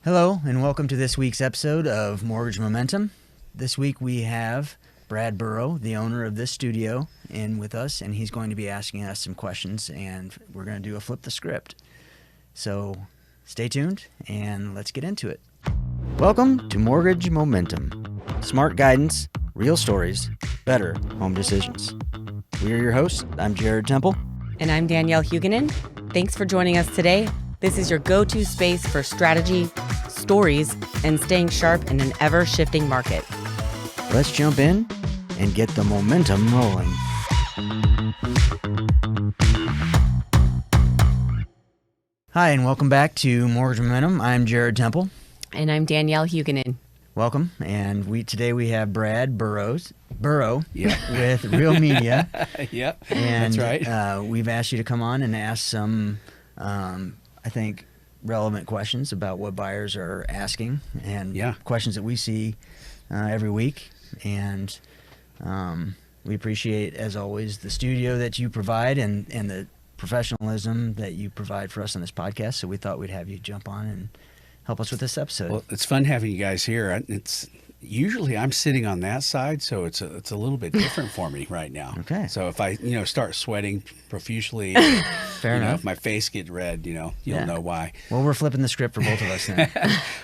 Hello, and welcome to this week's episode of Mortgage Momentum. This week we have Brad Burrow, the owner of this studio, in with us, and he's going to be asking us some questions, and we're going to do a flip the script. So stay tuned, and let's get into it. Welcome to Mortgage Momentum. Smart guidance, real stories, better home decisions. We are your hosts. I'm Jared Temple. And I'm Danielle Hugunin. Thanks for joining us today. This is your go-to space for strategy, stories, and staying sharp in an ever-shifting market. Let's jump in and get the momentum rolling. Hi, and welcome back to Mortgage Momentum. I'm Jared Temple. And I'm Danielle Hugunin. Welcome. And today we have Brad Burrow Yeah. with Real Media. Yep, And that's right. We've asked you to come on and ask some, I think, relevant questions about what buyers are asking and questions that we see every week. And we appreciate, as always, the studio that you provide and the professionalism that you provide for us on this podcast. So we thought we'd have you jump on and help us with this episode. Well, it's fun having you guys here. It's usually I'm sitting on that side, so it's a little bit different for me right now. Okay. So if I start sweating profusely, Fair enough. if my face gets red, you'll know why. Well, we're flipping the script for both of us then.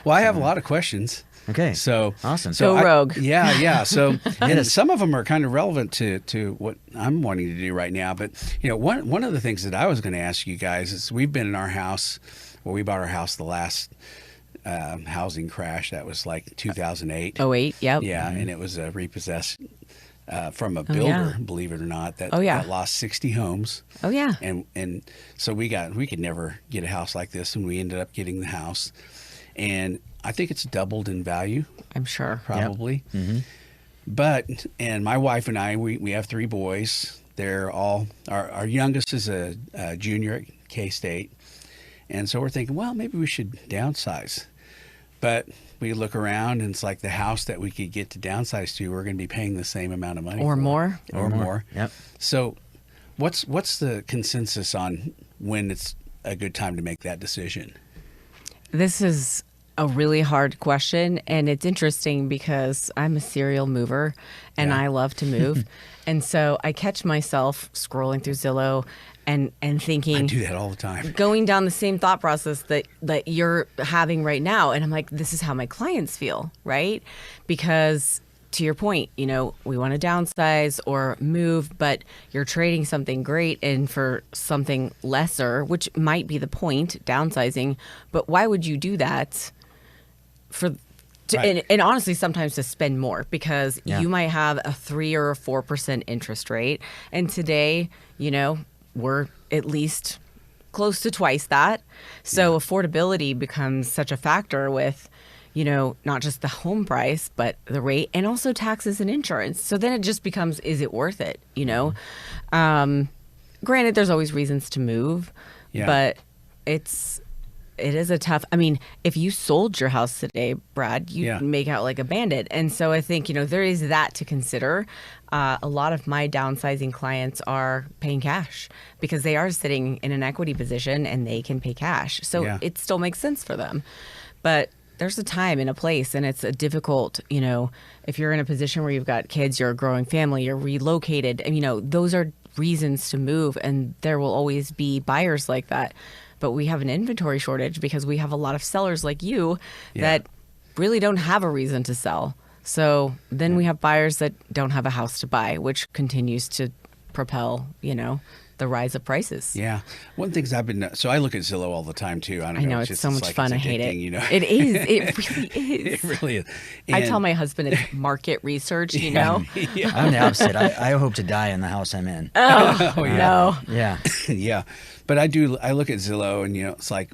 Well, I have a lot of questions. Okay. So awesome. Go rogue. Yeah. So and some of them are kind of relevant to what I'm wanting to do right now. But one of the things that I was going to ask you guys is we've been in our house. Well, we bought our house the last housing crash. That was like 2008. 08, yep. Yeah, and it was repossessed from a builder, believe it or not, that lost 60 homes. Oh, yeah. And so we could never get a house like this, and we ended up getting the house. And I think it's doubled in value. I'm sure. Probably. Yep. Mm-hmm. But, and my wife and I, we have 3 boys. They're all, our youngest is a junior at K-State. And so we're thinking, well, maybe we should downsize. But we look around and it's like the house that we could get to downsize to, we're going to be paying the same amount of money. Or more. Or more. Yep. So what's the consensus on when it's a good time to make that decision? This is a really hard question, and it's interesting because I'm a serial mover and I love to move. And so I catch myself scrolling through Zillow and thinking, I do that all the time, going down the same thought process that you're having right now. And I'm like, this is how my clients feel, right? Because to your point, we want to downsize or move, but you're trading something great in for something lesser, which might be the point, downsizing. But why would you do that Right. And honestly, sometimes to spend more because you might have a 3 or a 4% interest rate. And today, we're at least close to twice that. So affordability becomes such a factor with, not just the home price, but the rate and also taxes and insurance. So then it just becomes, is it worth it? Granted, there's always reasons to move, but it is a tough, if you sold your house today, Brad, you'd make out like a bandit. And so I think, there is that to consider. A lot of my downsizing clients are paying cash because they are sitting in an equity position and they can pay cash. So it still makes sense for them. But there's a time and a place, and it's a difficult, if you're in a position where you've got kids, you're a growing family, you're relocated, and, those are reasons to move, and there will always be buyers like that. But we have an inventory shortage because we have a lot of sellers like you that really don't have a reason to sell. So then we have buyers that don't have a house to buy, which continues to propel, the rise of prices. Yeah. One of the things so I look at Zillow all the time too. I know, it's so much fun. I hate it. It is. It really is. It really is. I tell my husband it's market research, Yeah. I'm the opposite. I hope to die in the house I'm in. Oh, yeah. no. Yeah. Yeah. But I look at Zillow and, it's like,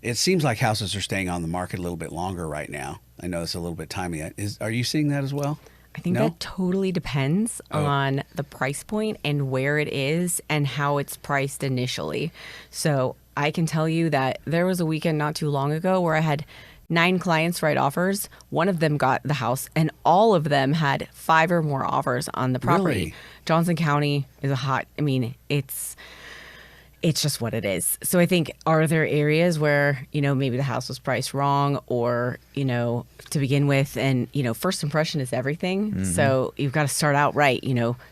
it seems like houses are staying on the market a little bit longer right now. I know it's a little bit timely. Are you seeing that as well? I think that totally depends on the price point and where it is and how it's priced initially. So I can tell you that there was a weekend not too long ago where I had 9 clients write offers. One of them got the house, and all of them had 5 or more offers on the property. Really? Johnson County is it's just what it is. So I think, are there areas where, maybe the house was priced wrong or, to begin with, and, first impression is everything. Mm-hmm. So you've got to start out right.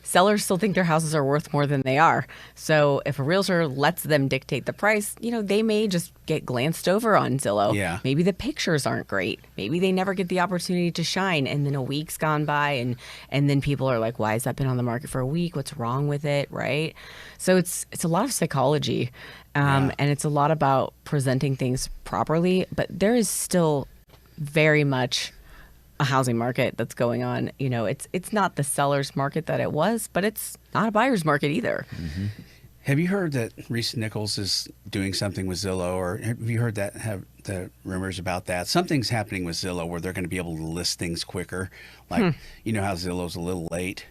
Sellers still think their houses are worth more than they are. So if a realtor lets them dictate the price, they may just get glanced over on Zillow. Yeah. Maybe the pictures aren't great. Maybe they never get the opportunity to shine. And then a week's gone by and then people are like, why has that been on the market for a week? What's wrong with it? Right. So it's a lot of psychology. And it's a lot about presenting things properly. But there is still very much a housing market that's going on. It's not the seller's market that it was, but it's not a buyer's market either. Mm-hmm. Have you heard that Reese Nichols is doing something with Zillow, or have you heard that, have the rumors about that? Something's happening with Zillow where they're going to be able to list things quicker. Like, how Zillow's a little late,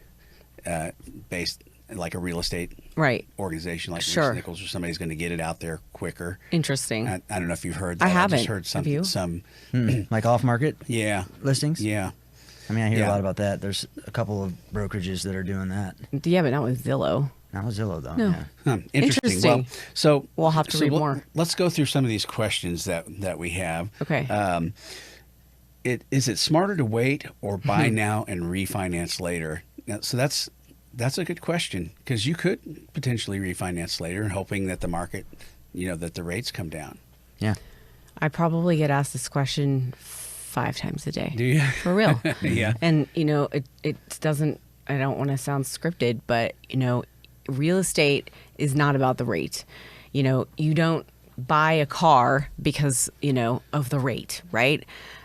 based like a real estate organization like Reese Nichols, or somebody's going to get it out there quicker. Interesting. I don't know if you've heard that. I haven't. I just heard something. Some like off market listings? Yeah. I mean, I hear a lot about that. There's a couple of brokerages that are doing that. Yeah, but not with Zillow. Not with Zillow, though. No. Yeah. Interesting. Well, so we'll have to read more. Let's go through some of these questions that we have. Okay. Is it smarter to wait or buy now and refinance later? So that's a good question, because you could potentially refinance later and hoping that the market, that the rates come down. Yeah. I probably get asked this question 5 times a day. Do you? For real. Yeah. And, it doesn't, I don't want to sound scripted, but, real estate is not about the rate. You don't buy a car because, of the rate, right?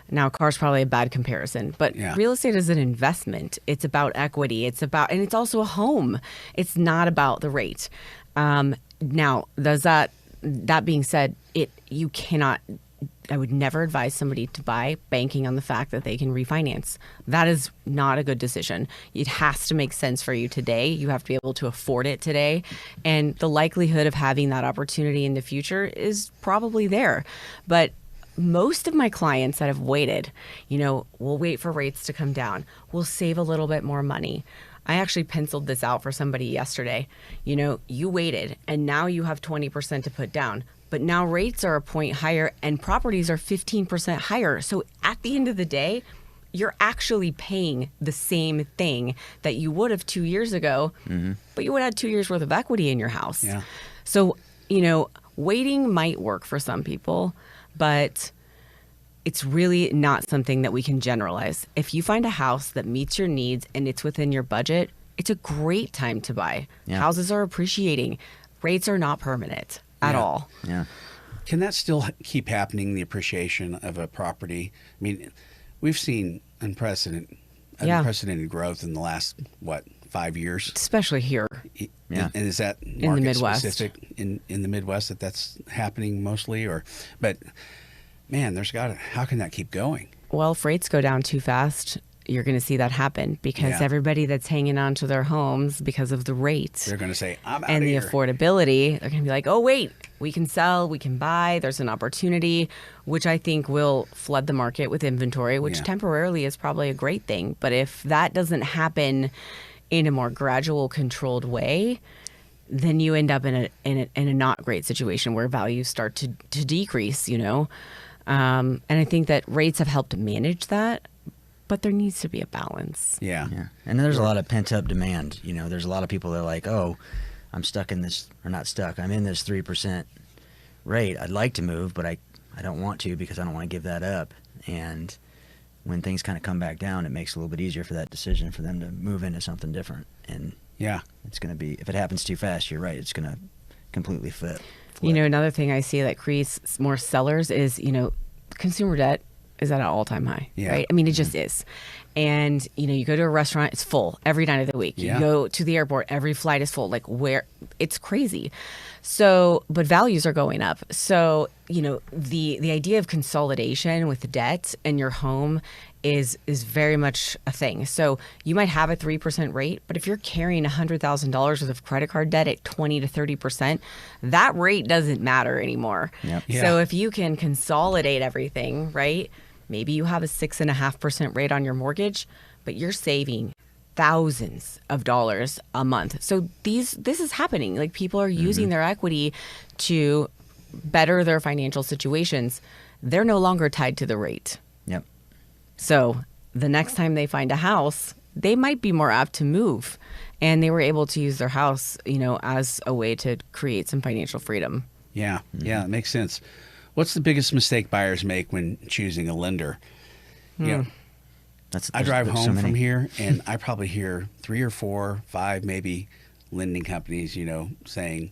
Now, a car's probably a bad comparison, but real estate is an investment. It's about equity. And it's also a home. It's not about the rate. Now, that being said, you cannot, I would never advise somebody to buy banking on the fact that they can refinance. That is not a good decision. It has to make sense for you today. You have to be able to afford it today. And the likelihood of having that opportunity in the future is probably there. But most of my clients that have waited, will wait for rates to come down. We'll save a little bit more money. I actually penciled this out for somebody yesterday. You waited and now you have 20% to put down. But now rates are a point higher and properties are 15% higher. So at the end of the day, you're actually paying the same thing that you would have 2 years ago, but you would have had 2 years worth of equity in your house. Yeah. So, waiting might work for some people, but it's really not something that we can generalize. If you find a house that meets your needs and it's within your budget, it's a great time to buy. Yeah. Houses are appreciating. Rates are not permanent at all. Yeah. Can that still keep happening, the appreciation of a property? I mean, we've seen unprecedented growth in the last, 5 years? Especially here. Yeah. And is that in the Midwest specific in the Midwest that's happening mostly? But man, how can that keep going? Well, if rates go down too fast, you're going to see that happen because everybody that's hanging on to their homes because of the rates, they're going to say, I'm out and of the here. Affordability, they're going to be like, oh, wait, we can sell, we can buy. There's an opportunity, which I think will flood the market with inventory, which temporarily is probably a great thing. But if that doesn't happen in a more gradual, controlled way, then you end up in a not great situation where values start to decrease, And I think that rates have helped manage that, but there needs to be a balance. Yeah. And there's a lot of pent up demand. There's a lot of people that are like, oh, I'm stuck in this, or not stuck, I'm in this 3% rate. I'd like to move, but I don't want to because I don't want to give that up. And when things kind of come back down, it makes it a little bit easier for that decision for them to move into something different. And it's going to be, if it happens too fast, you're right, it's going to completely flip. Another thing I see that creates more sellers is, consumer debt is at an all-time high, right? I mean, it just is. And, you go to a restaurant, it's full every night of the week. You go to the airport, every flight is full. It's crazy. So, but values are going up. So, the idea of consolidation with debt in your home is very much a thing. So you might have a 3% rate, but if you're carrying $100,000 worth of credit card debt at 20 to 30%, that rate doesn't matter anymore. Yep. Yeah. So if you can consolidate everything, right? Maybe you have a 6.5% rate on your mortgage, but you're saving thousands of dollars a month. So this is happening. Like, people are using their equity to better their financial situations. They're no longer tied to the rate. Yep. So the next time they find a house, they might be more apt to move. And they were able to use their house, as a way to create some financial freedom. Yeah. Yeah, it makes sense. What's the biggest mistake buyers make when choosing a lender? I drive home from here, and I probably hear 3 or 4, 5 maybe lending companies, saying,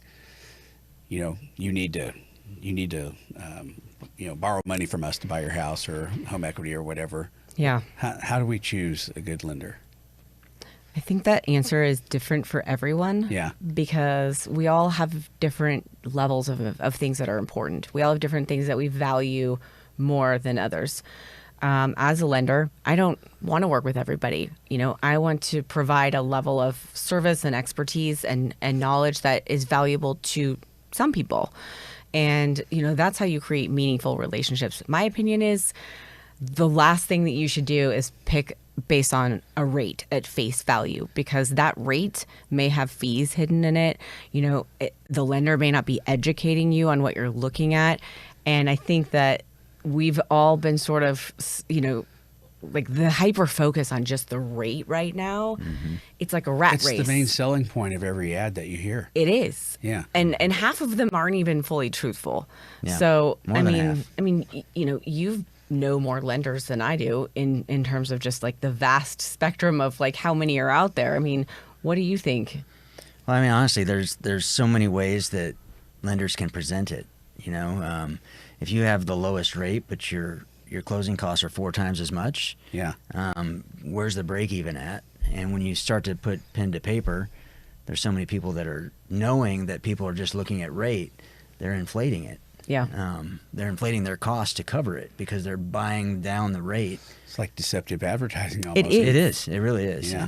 you need to borrow money from us to buy your house or home equity or whatever. Yeah. How do we choose a good lender? I think that answer is different for everyone. Yeah. Because we all have different levels of things that are important. We all have different things that we value more than others. As a lender, I don't want to work with everybody. I want to provide a level of service and expertise and knowledge that is valuable to some people. And, that's how you create meaningful relationships. My opinion is the last thing that you should do is pick based on a rate at face value, because that rate may have fees hidden in it. The lender may not be educating you on what you're looking at. And I think that we've all been sort of, like the hyper focus on just the rate right now. It's like a rat race. It's the main selling point of every ad that you hear. It is. Yeah. And half of them aren't even fully truthful. Yeah. So, More than half. You know more lenders than I do in terms of just like the vast spectrum of like how many are out there. I mean, what do you think? Well, honestly, there's so many ways that lenders can present it. If you have the lowest rate, but your closing costs are 4 times as much, where's the break even at? And when you start to put pen to paper, there's so many people that are knowing that people are just looking at rate, they're inflating it. Yeah. They're inflating their cost to cover it because they're buying down the rate. It's like deceptive advertising almost. It is. It is. It really is. Yeah.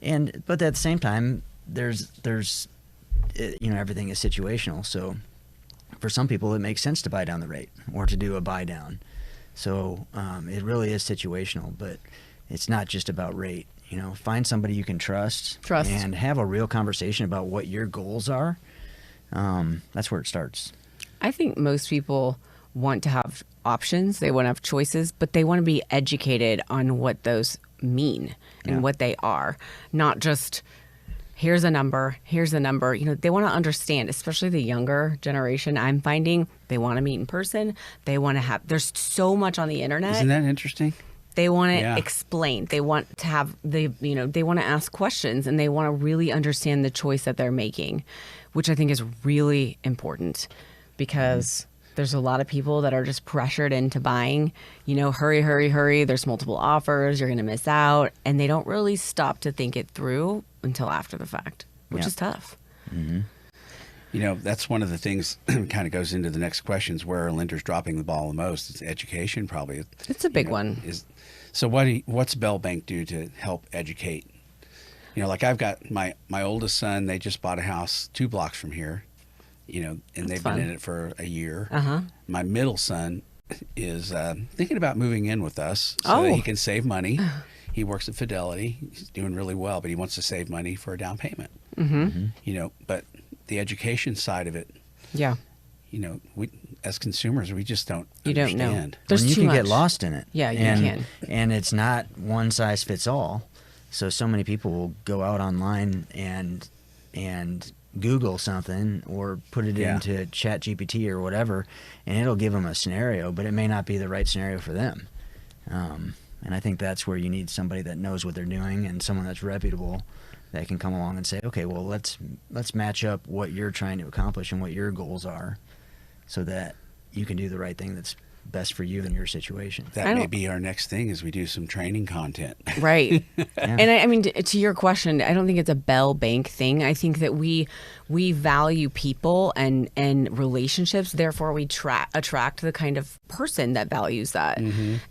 And but at the same time, there's everything is situational. So for some people, it makes sense to buy down the rate or to do a buy down. So it really is situational, but it's not just about rate. Find somebody you can trust and have a real conversation about what your goals are. That's where it starts. I think most people want to have options. They want to have choices, but they want to be educated on what those mean and what they are. Not just, here's a number. They want to understand, especially the younger generation. I'm finding they want to meet in person. They want to have, there's so much on the internet. Isn't that interesting? They want to explain. They want to have they want to ask questions, and they want to really understand the choice that they're making, which I think is really important. Because there's a lot of people that are just pressured into buying, hurry. There's multiple offers. You're going to miss out. And they don't really stop to think it through until after the fact, which is tough. Mm-hmm. That's one of the things kind of goes into the next questions, where are lenders dropping the ball the most? It's education, probably. It's a big one. So what's Bell Bank do to help educate? Like I've got my oldest son, they just bought a house 2 blocks from here. And they've been in it for a year. My middle son is thinking about moving in with us so that he can save money. He works at Fidelity. He's doing really well, but he wants to save money for a down payment. But the education side of it, we as consumers, we just don't understand. Don't know. There's you can get lost in it. Yeah, you can. And it's not one size fits all. So many people will go out online and Google something or put it into ChatGPT or whatever, and it'll give them a scenario, but it may not be the right scenario for them. And I think that's where you need somebody that knows what they're doing and someone that's reputable that can come along and say, okay, well, let's match up what you're trying to accomplish and what your goals are so that you can do the right thing that's best for you in your situation. That may be our next thing, is we do some training content. Right. And to your question, I don't think it's a Bell Bank thing. I think that we value people and relationships. Therefore, we attract the kind of person that values that.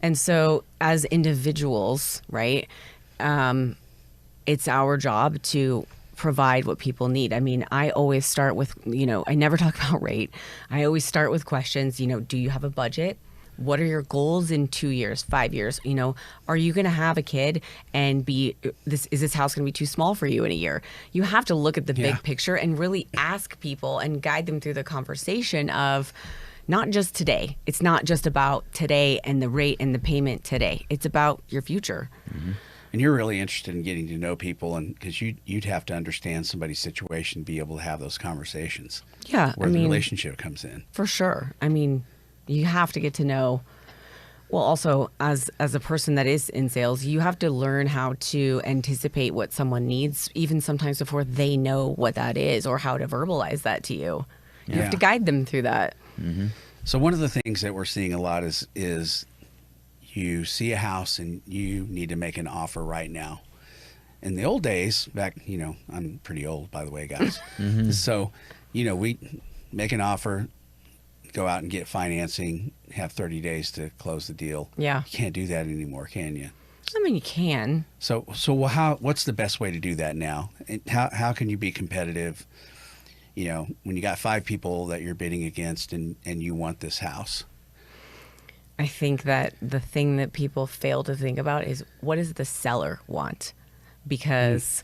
And so as individuals, right, it's our job to provide what people need. I always start with, I never talk about rate. I always start with questions, do you have a budget? What are your goals in 2 years, 5 years? You know, are you going to have a kid and is this house going to be too small for you in a year? You have to look at the big picture and really ask people and guide them through the conversation of not just today. It's not just about today and the rate and the payment today. It's about your future. Mm-hmm. And you're really interested in getting to know people, and because you'd have to understand somebody's situation, be able to have those conversations. Yeah, where the relationship comes in. For sure. I mean, you have to get to know. Well, also as a person that is in sales, you have to learn how to anticipate what someone needs, even sometimes before they know what that is or how to verbalize that to you. You have to guide them through that. Mm-hmm. So one of the things that we're seeing a lot is you see a house and you need to make an offer right now. In the old days, back, I'm pretty old, by the way, guys. Mm-hmm. So, we make an offer, go out and get financing, have 30 days to close the deal. Yeah. You can't do that anymore, can you? I mean, you can. So what's the best way to do that now? And how can you be competitive, when you got 5 people that you're bidding against and you want this house? I think that the thing that people fail to think about is, what does the seller want? Because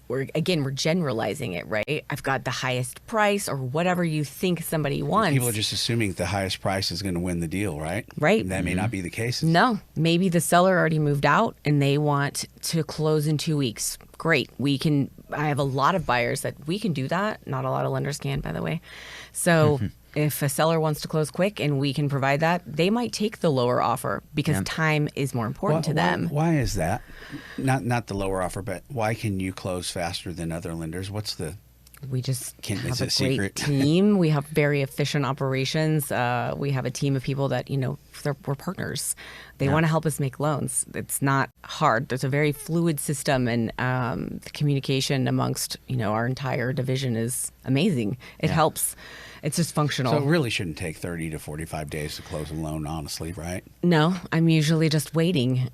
we're generalizing it, right? I've got the highest price or whatever you think somebody wants. People are just assuming the highest price is going to win the deal, right? Right. And that may not be the case. No, maybe the seller already moved out and they want to close in 2 weeks. Great. I have a lot of buyers that we can do that. Not a lot of lenders can, by the way. So if a seller wants to close quick and we can provide that, they might take the lower offer because time is more important to them. Why is that? Not the lower offer, but why can you close faster than other lenders? We just have is a it secret? great team. We have very efficient operations. We have a team of people that, we're partners. They want to help us make loans. It's not hard. There's a very fluid system, and the communication amongst, our entire division is amazing. It helps. It's just functional. So it really shouldn't take 30 to 45 days to close a loan, honestly, right? No, I'm usually just waiting.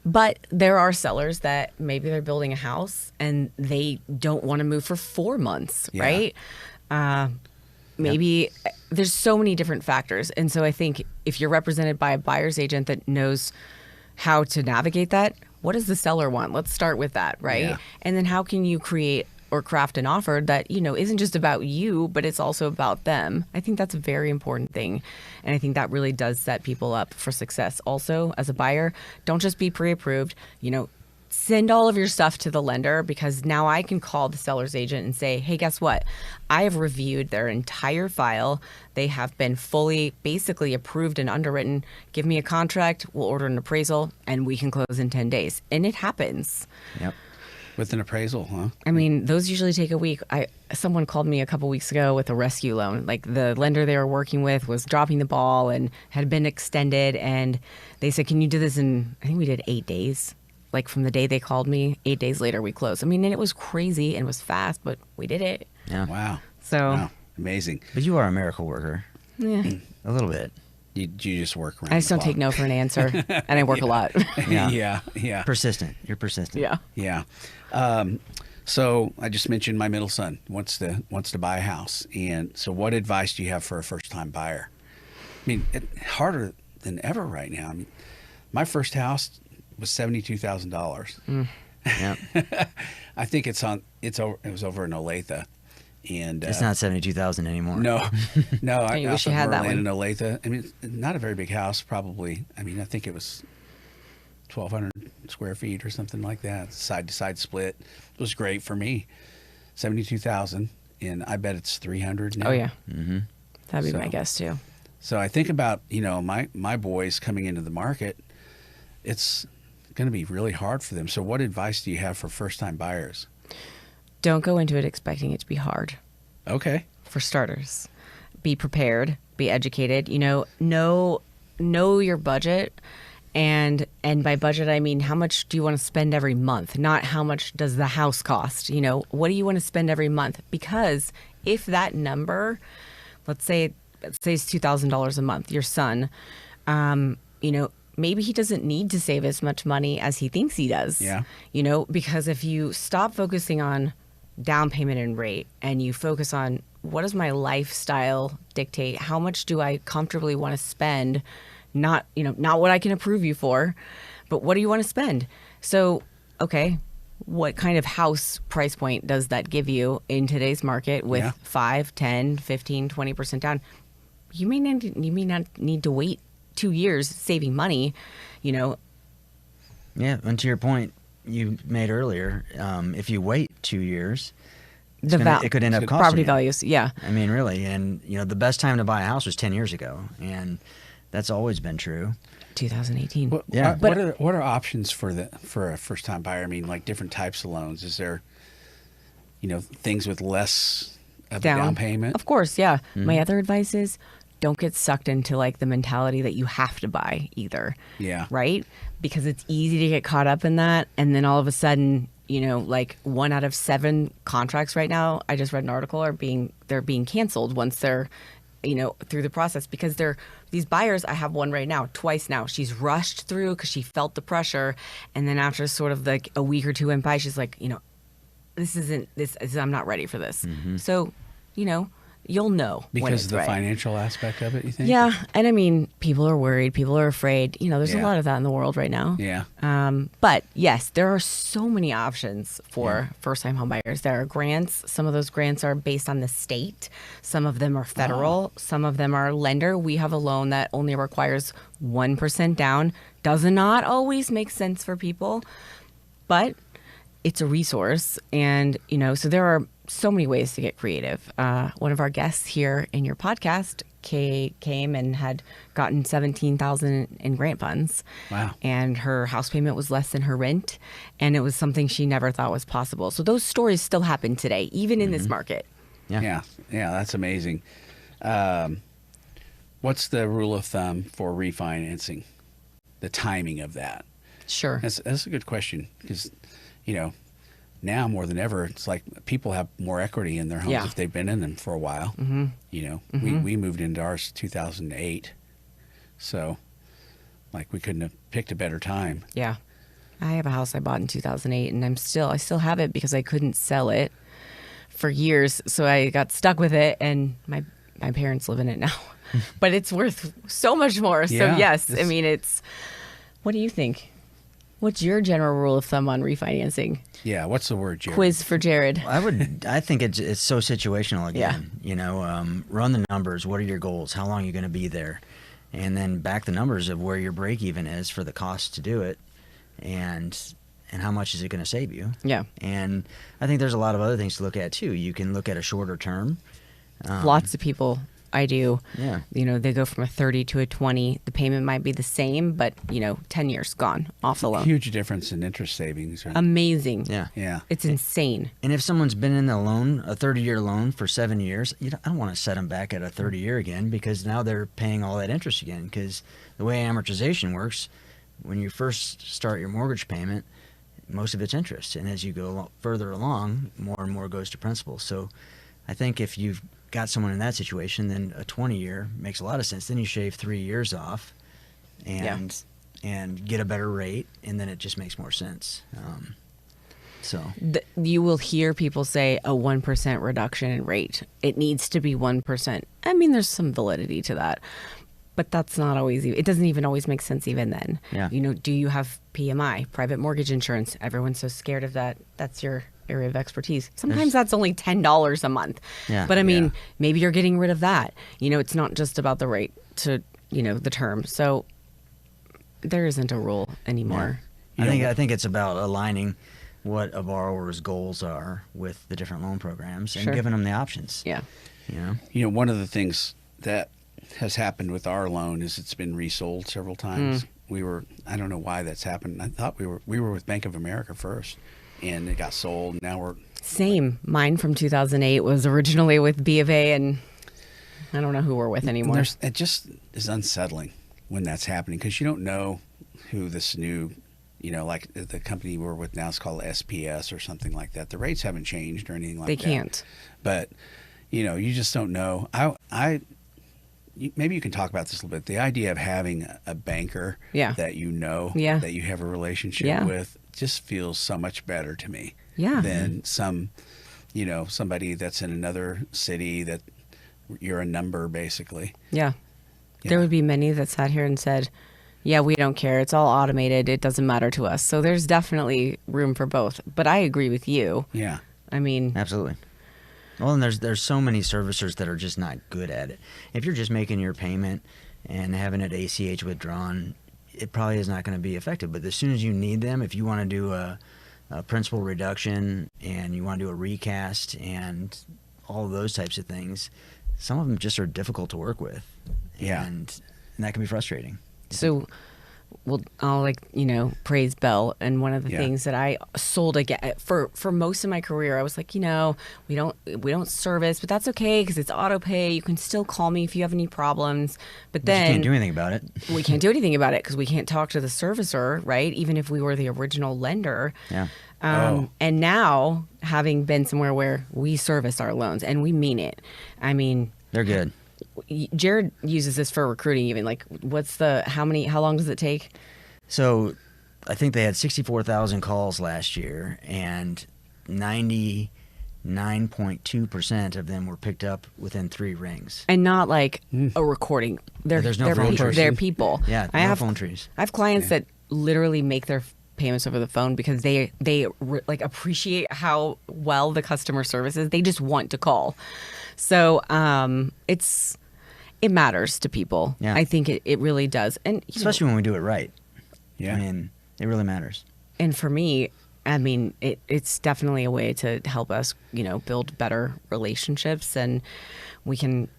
But there are sellers that maybe they're building a house and they don't want to move for 4 months, right? Maybe there's so many different factors. And so I think if you're represented by a buyer's agent that knows how to navigate that, what does the seller want? Let's start with that, right? Yeah. And then how can you create or craft an offer that, isn't just about you, but it's also about them. I think that's a very important thing. And I think that really does set people up for success. Also, as a buyer, don't just be pre-approved, send all of your stuff to the lender, because now I can call the seller's agent and say, hey, guess what? I have reviewed their entire file. They have been fully, basically approved and underwritten. Give me a contract, we'll order an appraisal, and we can close in 10 days. And it happens. Yep. With an appraisal, huh? I mean, those usually take a week. Someone called me a couple weeks ago with a rescue loan. Like, the lender they were working with was dropping the ball and had been extended. And they said, can you do this in, I think we did 8 days. Like, from the day they called me, 8 days later we closed. I mean, and it was crazy and it was fast, but we did it. Yeah. Wow. So amazing. But you are a miracle worker. Yeah. A little bit. You just work around. I just don't take no for an answer, and I work a lot. Yeah. Persistent. You're persistent. Yeah. So I just mentioned my middle son wants to buy a house, and so what advice do you have for a first-time buyer? I mean, harder than ever right now. I mean, my first house was $72,000. Yeah. I think it was over in Olathe. And it's not 72,000 anymore. No. I wish you had that one. In Olathe. I mean, it's not a very big house, probably. I mean, I think it was 1,200 square feet or something like that. Side to side split. It was great for me. 72,000, and I bet it's 300 now. Oh yeah. Mm-hmm. That'd be my guess too. So I think about my boys coming into the market. It's going to be really hard for them. So what advice do you have for first time buyers? Don't go into it expecting it to be hard. Okay. For starters, be prepared, be educated, know your budget. And by budget, I mean, how much do you want to spend every month? Not how much does the house cost? What do you want to spend every month? Because if that number, let's say it's $2,000 a month, your son, maybe he doesn't need to save as much money as he thinks he does. Yeah. Because if you stop focusing on down payment and rate and you focus on what does my lifestyle dictate? How much do I comfortably want to spend? Not what I can approve you for, but what do you want to spend? So, okay, what kind of house price point does that give you in today's market with 5, 10, 15, 20% down? You may not need to wait 2 years saving money, Yeah, and to your point you made earlier, if you wait 2 years, it could end up costing property you. values. Yeah. I mean, really. And, the best time to buy a house was 10 years ago. And that's always been true. 2018. What are options for a first time buyer? I mean, like different types of loans. Is there, things with less of a down payment? Of course. Yeah. Mm-hmm. My other advice is don't get sucked into like the mentality that you have to buy either. Yeah. Right? Because it's easy to get caught up in that. And then all of a sudden, like 1 out of 7 contracts right now, I just read an article, they're being canceled once they're, through the process, because these buyers. I have one right now, twice now. She's rushed through because she felt the pressure. And then after sort of like a week or two went by, she's like, I'm not ready for this. Mm-hmm. So, you'll know because of the financial aspect of it, you think? Yeah. And I mean, people are worried. People are afraid. There's a lot of that in the world right now. Yeah. But yes, there are so many options for first-time home buyers. There are grants. Some of those grants are based on the state. Some of them are federal. Some of them are lender. We have a loan that only requires 1% down. Does not always make sense for people, but it's a resource. And, so there are so many ways to get creative. One of our guests here in your podcast, Kay, came and had gotten $17,000 in grant funds. Wow. And her house payment was less than her rent. And it was something she never thought was possible. So those stories still happen today, even in this market. Yeah, that's amazing. What's the rule of thumb for refinancing? The timing of that? Sure. That's a good question because, now more than ever, it's like people have more equity in their homes if they've been in them for a while. Mm-hmm. We moved into ours 2008, so like we couldn't have picked a better time. Yeah, I have a house I bought in 2008, and I still have it because I couldn't sell it for years, so I got stuck with it, and my parents live in it now, but it's worth so much more. So yes, I mean it's. What do you think? What's your general rule of thumb on refinancing? Yeah, what's the word, Jared? Quiz for Jared. I think it's so situational again. Yeah. Run the numbers. What are your goals? How long are you going to be there? And then back the numbers of where your break even is for the cost to do it, and how much is it going to save you? Yeah. And I think there's a lot of other things to look at too. You can look at a shorter term. Lots of people. I do. Yeah. They go from a 30 to a 20. The payment might be the same, but 10 years gone off the loan. Huge difference in interest savings. Right? Amazing. Yeah. It's insane. And if someone's been in the loan, a 30-year loan for 7 years, I don't want to set them back at a 30-year again because now they're paying all that interest again. Because the way amortization works, when you first start your mortgage payment, most of it's interest, and as you go further along, more and more goes to principal. So, I think if you've got someone in that situation, then a 20-year makes a lot of sense. Then you shave 3 years off, and get a better rate, and then it just makes more sense. You will hear people say a 1% reduction in rate. It needs to be 1%. I mean, there's some validity to that, but that's not always. It doesn't even always make sense even then. Yeah. Do you have PMI, private mortgage insurance? Everyone's so scared of that. That's your area of expertise. Sometimes that's only $10 a month. Yeah. But I mean, maybe you're getting rid of that. It's not just about the rate to, the term. So there isn't a rule anymore. Yeah. I think it's about aligning what a borrower's goals are with the different loan programs and giving them the options. Yeah. One of the things that has happened with our loan is it's been resold several times. I don't know why that's happened. I thought we were with Bank of America first, and it got sold. Now we're same. Mine from 2008 was originally with B of A, and I don't know who we're with anymore. It just is unsettling when that's happening because you don't know who this new, like the company we're with now is called SPS or something like that. The rates haven't changed or anything like that. They can't. But you just don't know. Maybe you can talk about this a little bit. The idea of having a banker that that you have a relationship with just feels so much better to me than some somebody that's in another city that you're a number basically. Yeah. Yeah. There would be many that sat here and said, yeah, we don't care. It's all automated. It doesn't matter to us. So there's definitely room for both. But I agree with you. Yeah. I mean, absolutely. Well, and there's so many servicers that are just not good at it. If you're just making your payment and having it ACH withdrawn, it probably is not going to be effective. But as soon as you need them, if you want to do a principal reduction and you want to do a recast and all of those types of things, some of them just are difficult to work with. Yeah. And that can be frustrating. so I'll praise Bell. And one of the things that I sold again for most of my career, I was like, we don't service, but that's okay because it's auto pay. You can still call me if you have any problems. But then you can't do anything about it. We can't do anything about it because we can't talk to the servicer, right? Even if we were the original lender. Yeah. And now having been somewhere where we service our loans and we mean it. I mean, They're good. Jared uses this for recruiting even. Like, how long does it take? So I think they had 64,000 calls last year, and 99.2% of them were picked up within 3 rings. And not like a recording. There's no phone trees. They're people. Yeah, no phone trees. I have clients that literally make their payments over the phone because they appreciate how well the customer service is. They just want to call. So it matters to people. Yeah. I think it really does. And Especially when we do it right. Yeah. I mean, it really matters. And for me, I mean, it's definitely a way to help us, build better relationships, and we can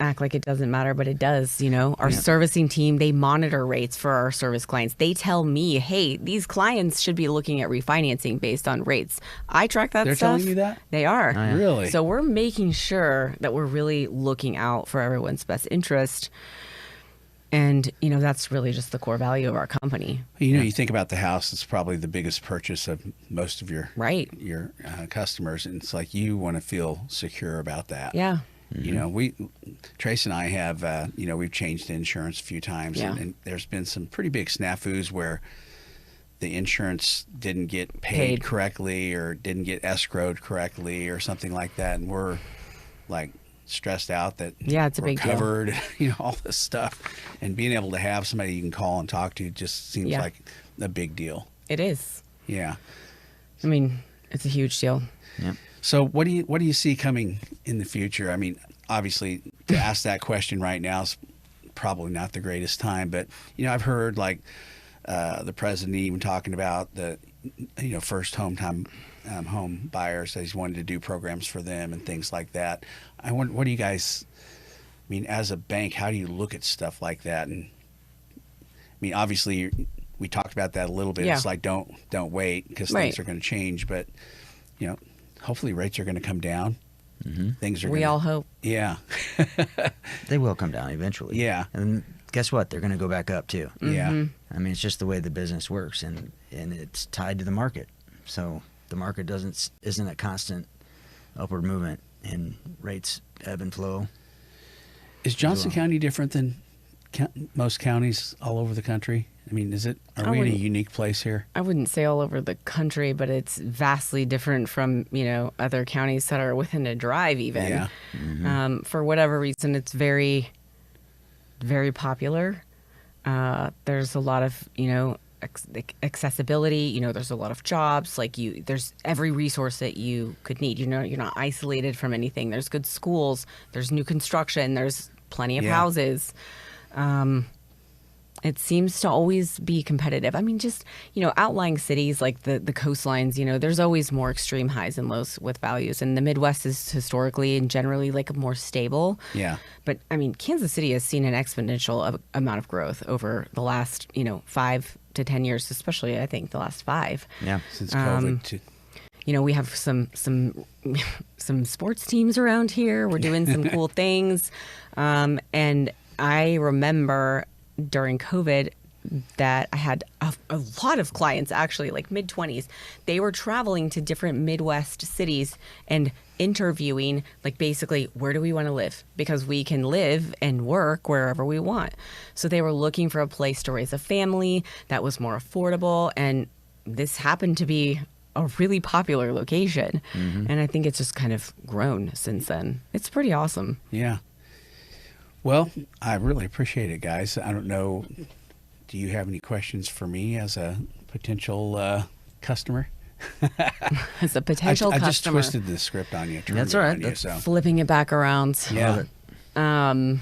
act like it doesn't matter, but it does. Our servicing team, they monitor rates for our service clients. They tell me, hey, these clients should be looking at refinancing based on rates. I track that They're stuff. telling you that? They are. Oh, yeah. Really? So we're making sure that we're really looking out for everyone's best interest. And, that's really just the core value of our company. You think about the house, it's probably the biggest purchase of most of your customers. And it's like you want to feel secure about that. Yeah. Trace and I have, we've changed insurance a few times. Yeah. And there's been some pretty big snafus where the insurance didn't get paid correctly or didn't get escrowed correctly or something like that. And we're like stressed out that it's a we're big covered, all this stuff. And being able to have somebody you can call and talk to just seems like a big deal. It is. Yeah. I mean, it's a huge deal. Yep. So what do you see coming in the future? I mean, obviously to ask that question right now is probably not the greatest time, but I've heard like the president even talking about the first home buyers, that he's wanted to do programs for them and things like that. I wonder, what do you guys, I mean, as a bank, how do you look at stuff like that? And I mean, obviously we talked about that a little bit. It's like, don't wait because things are going to change, but hopefully rates are going to come down. Mm-hmm. Things are. We all hope. Yeah. They will come down eventually. Yeah. And guess what? They're going to go back up too. Yeah. Mm-hmm. I mean, it's just the way the business works, and it's tied to the market. So the market isn't a constant upward movement, and rates ebb and flow. Is Johnson County different than most counties all over the country? I mean, are we in a unique place here? I wouldn't say all over the country, but it's vastly different from, other counties that are within a drive even. Yeah. Mm-hmm. For whatever reason, it's very, very popular. There's a lot of, accessibility. There's a lot of jobs. There's every resource that you could need. You're not isolated from anything. There's good schools. There's new construction. There's plenty of houses. It seems to always be competitive. I mean, just, outlying cities like the coastlines, there's always more extreme highs and lows with values. And the Midwest is historically and generally more stable. Yeah. But, I mean, Kansas City has seen an exponential amount of growth over the last, 5 to 10 years, especially, I think, the last 5. Yeah. Since COVID, too. We have some sports teams around here. We're doing some cool things. And I remember during COVID that I had a lot of clients, actually, mid-20s. They were traveling to different Midwest cities and interviewing, basically, where do we want to live? Because we can live and work wherever we want. So they were looking for a place to raise a family that was more affordable. And this happened to be a really popular location. And I think it's just kind of grown since then. It's pretty awesome. Yeah. Well, I really appreciate it, guys. I don't know, do you have any questions for me as a potential customer? As a potential I customer. just twisted the script on you. That's all right. That's Flipping it back around. Yeah. Come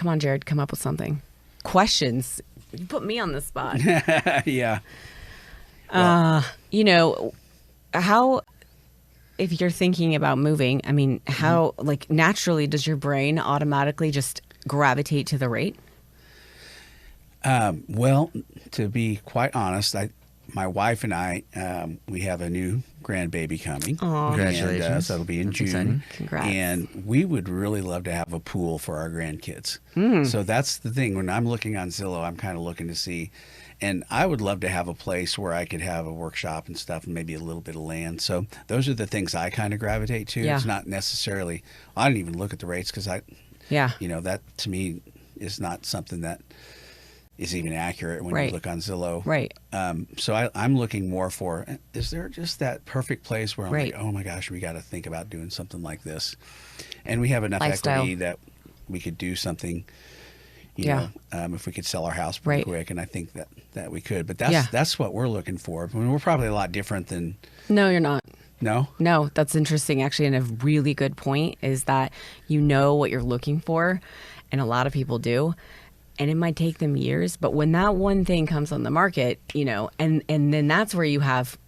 on, Jared, come up with something. Questions. You put me on the spot. Yeah. You know, how, if you're thinking about moving, I mean, how, like, naturally does your brain automatically just gravitate to the rate? Well, to be quite honest, my wife and I, we have a new grandbaby coming. Aw. Congratulations. And, so that'll be in That's June. exciting. Congrats. And we would really love to have a pool for our grandkids. So that's the thing. When I'm looking on Zillow, I'm kind of looking to see. And I would love to have a place where I could have a workshop and stuff and maybe a little bit of land. So those are the things I kind of gravitate to. Yeah. It's not necessarily, I didn't even look at the rates because Yeah. that to me is not something that is even accurate when Right. you look on Zillow. Right. So I'm looking more for, is there just that perfect place where I'm Right. like, oh my gosh, we got to think about doing something like this. And we have enough Lifestyle. equity that we could do something, you Yeah. know, if we could sell our house pretty Right. quick. And I think that we could, but Yeah. that's what we're looking for. I mean, we're probably a lot different than, No, you're not. no? No, that's interesting, actually. And a really good point is that you know what you're looking for, and a lot of people do. And it might take them years, but when that one thing comes on the market, you know, and then that's where you have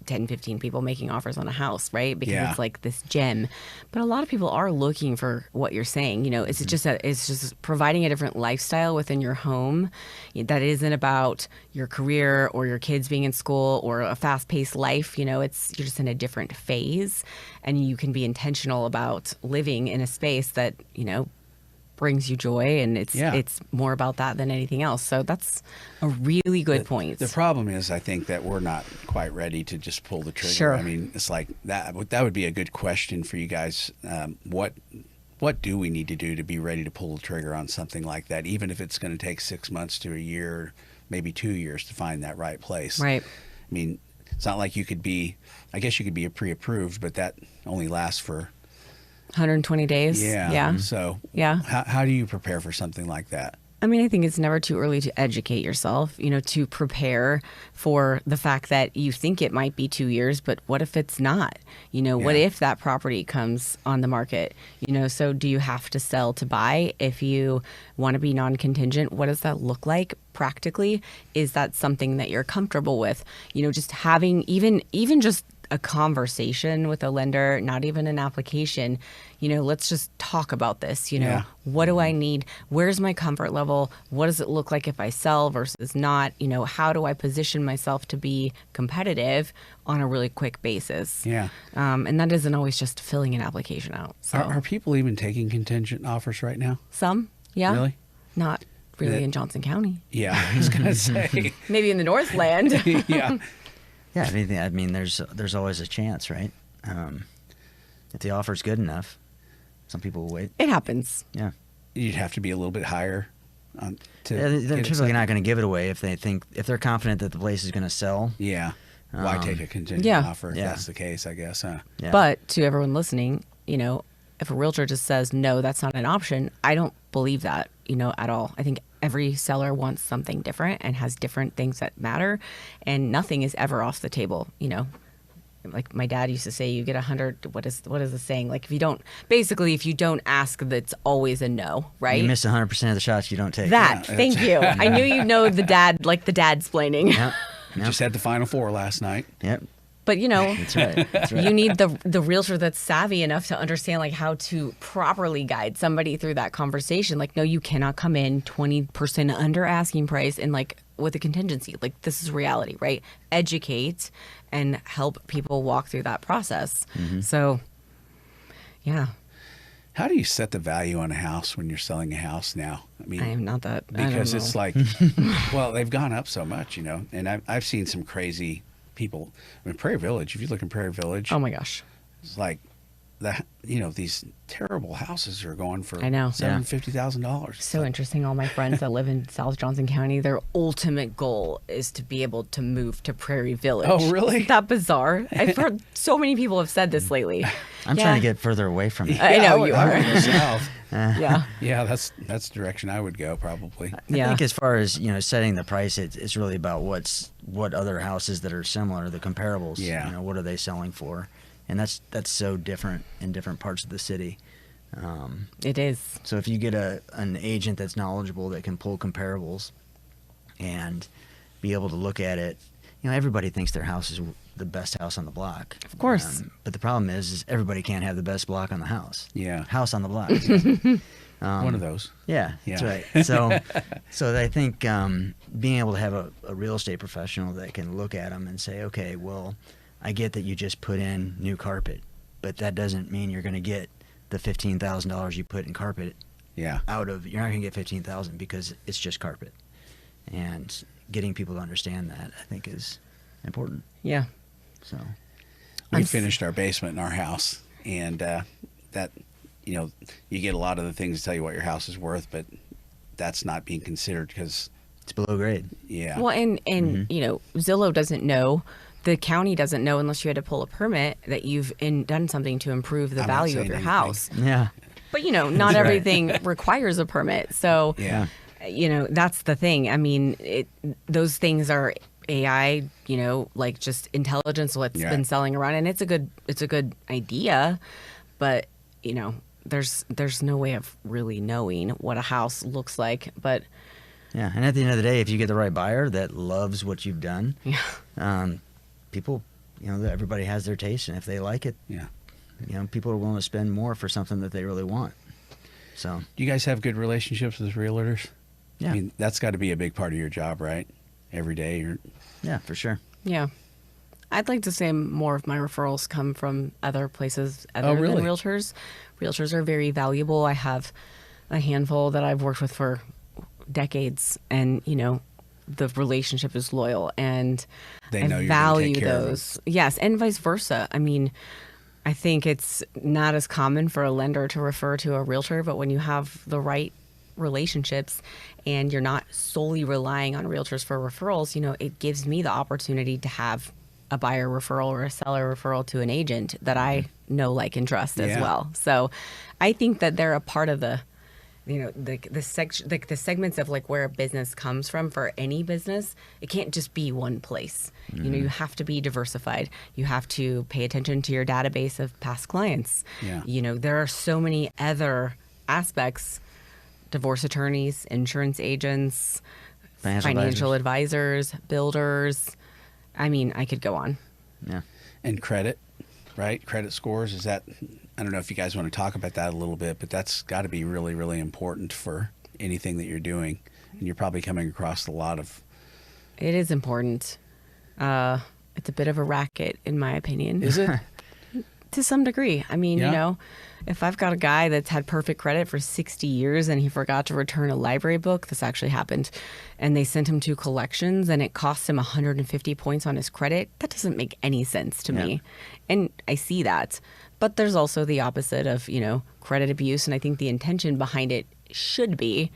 10, 15 people making offers on a house, right? Because Yeah. it's like this gem. But a lot of people are looking for what you're saying. You know, it's just providing a different lifestyle within your home that isn't about your career or your kids being in school or a fast-paced life. You know, you're just in a different phase, and you can be intentional about living in a space that, you know, brings you joy, and it's more about that than anything else. So that's a really good point. The problem is, I think that we're not quite ready to just pull the trigger. Sure. I mean, it's like that would be a good question for you guys. What do we need to do to be ready to pull the trigger on something like that, even if it's going to take 6 months to a year, maybe 2 years to find that right place? Right. I mean, it's not like I guess you could be pre-approved, but that only lasts for 120 days. Yeah. Yeah. So Yeah. how do you prepare for something like that? I mean, I think it's never too early to educate yourself, you know, to prepare for the fact that you think it might be 2 years, but what if it's not? You know, what Yeah. if that property comes on the market? You know, so do you have to sell to buy? If you want to be non-contingent, what does that look like practically? Is that something that you're comfortable with? You know, just having even just a conversation with a lender, not even an application, you know, let's just talk about this, you know, Yeah. what do I need? Where's my comfort level? What does it look like if I sell versus not? You know, how do I position myself to be competitive on a really quick basis? Yeah. And that isn't always just filling an application out. So Are people even taking contingent offers right now? some, yeah, Really? not really That- in Johnson County, Yeah, I was gonna say. maybe in the Northland. Yeah. Yeah, I mean, there's always a chance, right? If the offer's good enough, some people will wait. It happens. Yeah. You'd have to be a little bit higher to They're get typically accepted. not going to give it away if they're confident that the place is going to sell. Yeah. Why take a contingent yeah. offer if Yeah. that's the case, I guess, huh? Yeah. But to everyone listening, you know, if a realtor just says, no, that's not an option, I don't believe that, you know, at all. I think every seller wants something different and has different things that matter, and nothing is ever off the table, you know. Like my dad used to say, you get 100, what is the saying? Like if you don't ask, that's always a no, right? You miss 100% of the shots you don't take. That, Yeah, thank you. I knew you know the dad-splaining. Yep. We just had the Final Four last night. Yep. But you know, That's right. That's right. you need the realtor that's savvy enough to understand like how to properly guide somebody through that conversation. Like, no, you cannot come in 20% under asking price and like with a contingency. Like this is reality, right? Educate and help people walk through that process. So, yeah, How do you set the value on a house when you're selling a house now? I mean, I am not that. I don't because know. it's like, well, they've gone up so much, you know, and I've seen some crazy people. I mean, Prairie Village, if you look in Prairie Village, Oh my gosh. it's like these terrible houses are going for I know. $750,000. So interesting. All my friends that live in South Johnson County, their ultimate goal is to be able to move to Prairie Village. Oh, really? Isn't that bizarre? I've heard so many people have said this lately. I'm trying to get further away from it. I know you I are. would go south. Yeah. Yeah, that's the direction I would go probably. I think as far as setting the price, it's really about what other houses that are similar, the comparables. Yeah. What are they selling for, and that's so different in different parts of the city. It is. So if you get an agent that's knowledgeable that can pull comparables and be able to look at it, everybody thinks their house is the best house on the block. Of course. But the problem is everybody can't have the best block on the house. Yeah. House on the block. One of those. Yeah, that's right. So I think being able to have a real estate professional that can look at them and say, okay, well, I get that you just put in new carpet, but that doesn't mean you're going to get the $15,000 you put in carpet. Yeah. You're not going to get $15,000 because it's just carpet. And getting people to understand that, I think, is important. Yeah. So we finished our basement in our house, and that you get a lot of the things to tell you what your house is worth, but that's not being considered because it's below grade. Yeah. Well, and Zillow doesn't know. The county doesn't know unless you had to pull a permit that you've done something to improve the value of your house. Yeah. But not everything requires a permit. So yeah. That's the thing. I mean, those things are AI, like just intelligence, what's been selling around, and it's a good idea, but there's no way of really knowing what a house looks like. But yeah, and at the end of the day, if you get the right buyer that loves what you've done, people, everybody has their taste, and if they like it, people are willing to spend more for something that they really want. So, do you guys have good relationships with realtors? Yeah. I mean, that's got to be a big part of your job, right? Every day. Yeah, for sure. Yeah. I'd like to say more of my referrals come from other places other really? than realtors. Realtors are very valuable. I have a handful that I've worked with for decades, and the relationship is loyal, and they know I you're value gonna take care those. of them. Yes, and vice versa. I mean, I think it's not as common for a lender to refer to a realtor, but when you have the right relationships and you're not solely relying on realtors for referrals, it gives me the opportunity to have a buyer referral or a seller referral to an agent that I know, like, and trust as well. So I think that they're a part of the segments of like where a business comes from. For any business, it can't just be one place. You have to be diversified. You have to pay attention to your database of past clients. There are so many other aspects: divorce attorneys, insurance agents, financial advisors, builders. I mean, I could go on. Yeah. And credit, right? Credit scores, is that, I don't know if you guys want to talk about that a little bit, but that's got to be really, really important for anything that you're doing. And you're probably coming across a lot of... It is important. It's a bit of a racket, in my opinion. Is it? To some degree. I mean, if I've got a guy that's had perfect credit for 60 years and he forgot to return a library book, this actually happened, and they sent him to collections and it cost him 150 points on his credit, that doesn't make any sense to me. And I see that. But there's also the opposite of, credit abuse. And I think the intention behind it should be,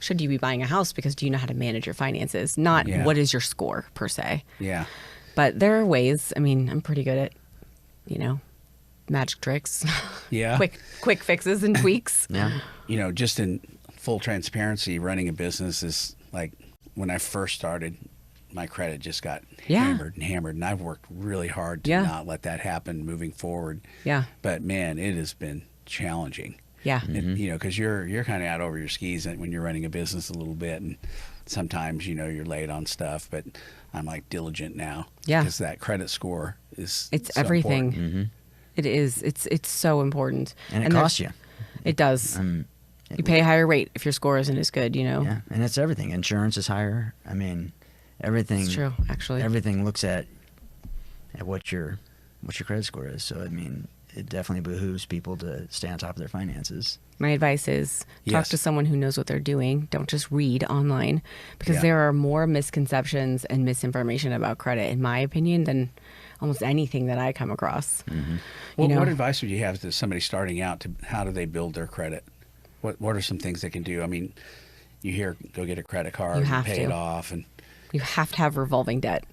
should you be buying a house because do you know how to manage your finances? Not what is your score per se. Yeah. But there are ways. I mean, I'm pretty good at, magic tricks. Yeah. quick fixes and tweaks. Yeah. Just in full transparency, running a business is like when I first started, my credit just got hammered, and I've worked really hard to not let that happen moving forward. Yeah. But man, it has been challenging. Yeah. Because you're kind of out over your skis when you're running a business a little bit, and sometimes you're late on stuff. But I'm like diligent now. Yeah. Because that credit score is it's so everything. important. It is. It's so important. And it costs you. It does. You pay a higher rate if your score isn't as good. Yeah, and it's everything. Insurance is higher. I mean, everything. It's true, actually. Everything looks at what your credit score is. So I mean, it definitely behooves people to stay on top of their finances. My advice is talk to someone who knows what they're doing. Don't just read online, because there are more misconceptions and misinformation about credit, in my opinion, than almost anything that I come across. Mm-hmm. Well, what advice would you have to somebody starting out? How do they build their credit? What are some things they can do? I mean, you hear go get a credit card and pay it off, and you have to have revolving debt.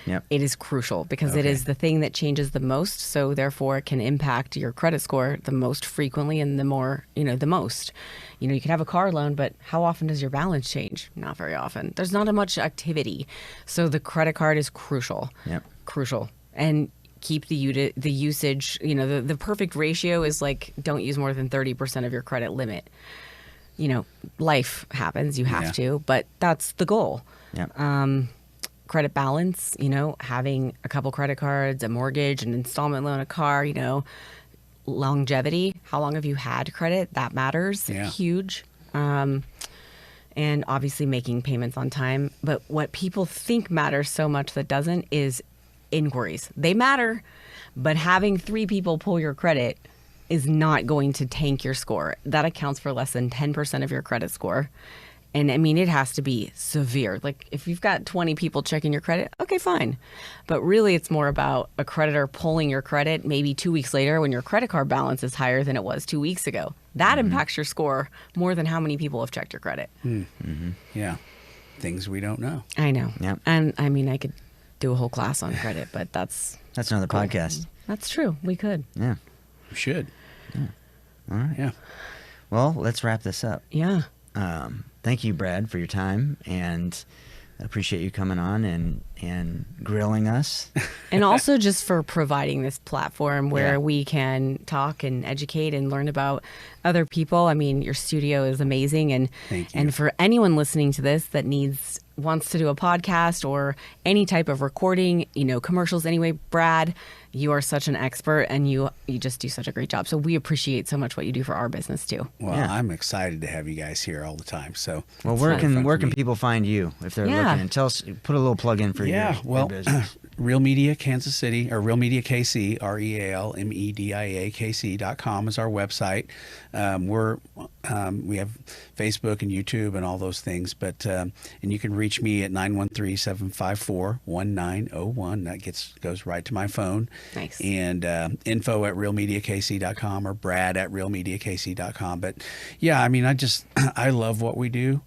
Yep. It is crucial because it is the thing that changes the most. So therefore it can impact your credit score the most frequently and the more, the most. You can have a car loan, but how often does your balance change? Not very often. There's not much activity. So the credit card is crucial. Yep. Crucial. And keep the usage, the perfect ratio is like, don't use more than 30% of your credit limit. Life happens, you have to, but that's the goal. Yeah. Credit balance, having a couple credit cards, a mortgage, an installment loan, a car, longevity. How long have you had credit? That matters. Yeah. Huge. And obviously making payments on time. But what people think matters so much that doesn't is inquiries. They matter, but having 3 people pull your credit is not going to tank your score. That accounts for less than 10% of your credit score. And I mean, it has to be severe. Like if you've got 20 people checking your credit, okay, fine. But really it's more about a creditor pulling your credit maybe 2 weeks later when your credit card balance is higher than it was 2 weeks ago. That impacts your score more than how many people have checked your credit. Mm-hmm. Yeah. Things we don't know. I know. Yeah. And I mean, I could do a whole class on credit, but that's another podcast. That's true. We could. Yeah. We should. Yeah. All right. Yeah. Well, let's wrap this up. Yeah. Thank you, Brad, for your time, and I appreciate you coming on and grilling us. And also just for providing this platform where we can talk and educate and learn about other people. I mean, your studio is amazing. And Thank you. And for anyone listening to this that wants to do a podcast or any type of recording, commercials anyway, Brad, you are such an expert and you just do such a great job. So we appreciate so much what you do for our business too. Well, I'm excited to have you guys here all the time. So, well, where can people find you if they're looking? And tell us, put a little plug in for your business. Real Media Kansas City, or Real Media KC, RealMediaKC.com is our website. We have Facebook and YouTube and all those things, but and you can reach me at 913-754-1901. That goes right to my phone. Nice. And info at realmediakc.com or Brad at realmediakc.com. But yeah, I mean, I love what we do,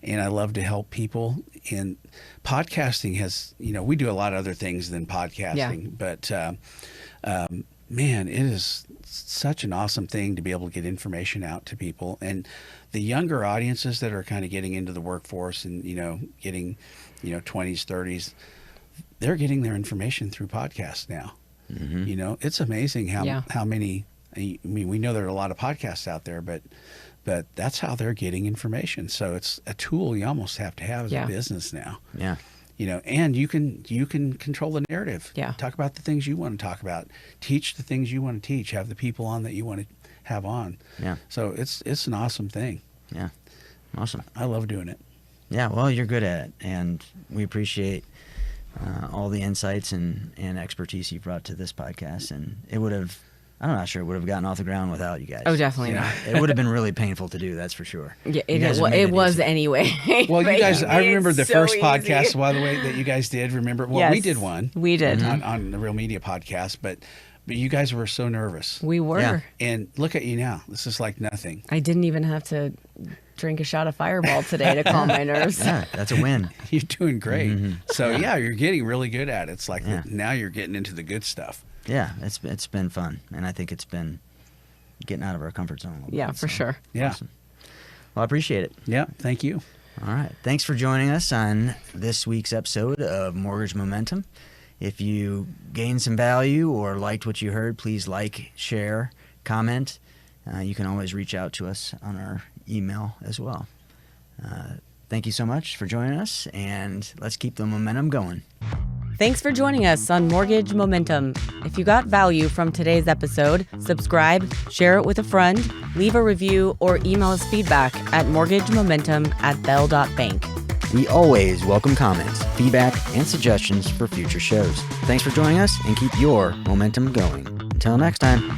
and I love to help people. And podcasting has, we do a lot of other things than podcasting, but man, it is such an awesome thing to be able to get information out to people. And the younger audiences that are kind of getting into the workforce and, getting, 20s, 30s, they're getting their information through podcasts now. Mm-hmm. It's amazing how many, I mean, we know there are a lot of podcasts out there, but that's how they're getting information. So it's a tool you almost have to have as a business now. Yeah. And you can control the narrative. Yeah. Talk about the things you want to talk about. Teach the things you want to teach. Have the people on that you want to have on. Yeah. So it's an awesome thing. Yeah. Awesome. I love doing it. Yeah. Well, you're good at it, and we appreciate all the insights and expertise you brought to this podcast. And I'm not sure it would have gotten off the ground without you guys. Oh, definitely not. It would have been really painful to do, that's for sure. Yeah, it was anyway. Well, you guys, I remember the first podcast, by the way, that you guys did. Remember? Well, we did one. We did. On the Real Media podcast, but you guys were so nervous. We were. Yeah. And look at you now. This is like nothing. I didn't even have to drink a shot of Fireball today to calm my nerves. Yeah, that's a win. You're doing great. Mm-hmm. So, you're getting really good at it. It's like now you're getting into the good stuff. Yeah, it's been fun, and I think it's been getting out of our comfort zone a little bit. For sure. Yeah. Awesome. Well, I appreciate it. Yeah, thank you. All right. Thanks for joining us on this week's episode of Mortgage Momentum. If you gained some value or liked what you heard, please like, share, comment. You can always reach out to us on our email as well. Thank you so much for joining us, and let's keep the momentum going. Thanks for joining us on Mortgage Momentum. If you got value from today's episode, subscribe, share it with a friend, leave a review, or email us feedback at mortgagemomentum@bell.bank. We always welcome comments, feedback, and suggestions for future shows. Thanks for joining us, and keep your momentum going. Until next time.